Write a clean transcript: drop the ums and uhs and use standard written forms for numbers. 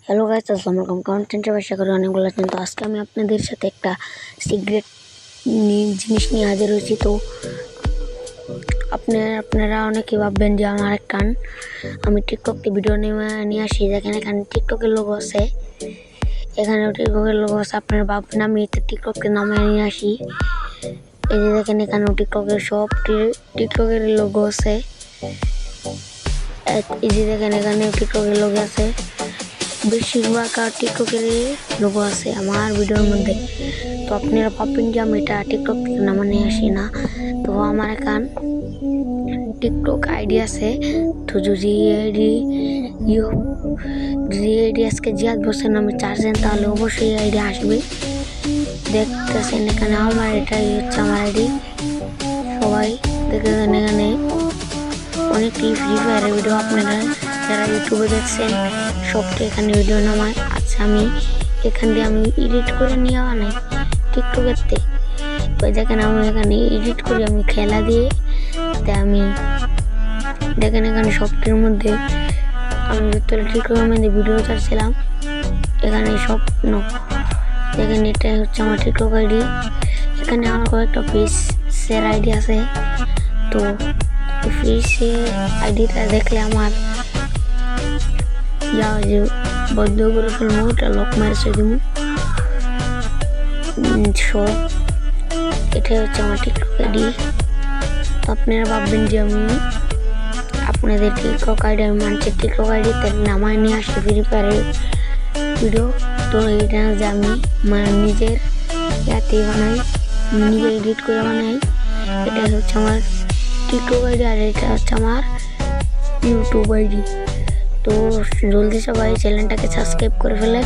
Hello guys, আসসালামু আলাইকুম। কন্টেন্টের ব্যবসা করে অনেকগুলো আছেন। তো আজকে আমি আপনাদের সাথে একটা সিক্রেট জিনিস নিয়ে হাজির হয়েছি। তো আপনারা অনেকে ভাববেন যে আমার এক কান, আমি টিকটকে ভিডিও নিয়ে আসি, দেখেন এখানে টিকটকের লোগো আছে, এখানে টিকটকের লোগো আছে। আপনারা ভাববেন আমি টিকটকের নামে নিয়ে আসি। এই যে দেখেন এখানে টিকটকের সব টিকটকের লোগো আছে। এই যে দেখেন এখানে টিকটকের লোগো আছে, বেশিরভাগ টিকটকের লোগো আছে আমার ভিডিওর মধ্যে। তো আপনারা ভাববেন যে আমি এটা টিকটক থেকে নামা নিয়ে আসি না। তো আমার এখন টিকটক আইডি আছে। তো যদি আইডি আজকে জিয়াদ বসেন আমি চার্জেন, তাহলে অবশ্যই আইডি আসবে। দেখতেছেন এখানে আমার এটাই হচ্ছে আমার আইডি। সবাই দেখতেছেন এখানে অনেকটি ফ্রি ফায়ারের ভিডিও আপনারা যারা ইউটিউবে দেখছেন সবটা এখানে ভিডিও নামায়। আচ্ছা, আমি এখান দিয়ে আমি এডিট করে নিয়ে আনাই টিকটকেরতে। ওই দেখেন আমি এখানে এডিট করি, আমি খেলা দিয়ে। তাই আমি দেখেন এখানে সবটির মধ্যে আমি টিকটকের মধ্যে ভিডিও ছাড়ছিলাম, এখানে সব দেখেন এটাই হচ্ছে আমার টিকটক আইডি। এখানে আমার কয়েকটা ফেসের আইডি আছে। তো ফেসের আইডিটা দেখলে আমার যে বদ্ধ করে ফেলবো, ওটা লক মারছে তুমি সব। এটাই হচ্ছে আমার টিকটক আইডি। তো আপনারা ভাববেন যে আমি আপনাদের টিকটক আইডি আমি মানছি, টিকটক আইডিতে নামায় নিয়ে আসি ফ্রি ফায়ারের ভিডিও। তো এইটা যে আমি নিজের ইয়াতে বানাই, নিজে এডিট করে বানাই। এটাই হচ্ছে আমার টিকটক আইডি, আর এটা হচ্ছে আমার ইউটিউব আইডি। তো জলদি সবাই চ্যানেলটাকে সাবস্ক্রাইব করে ফেলে।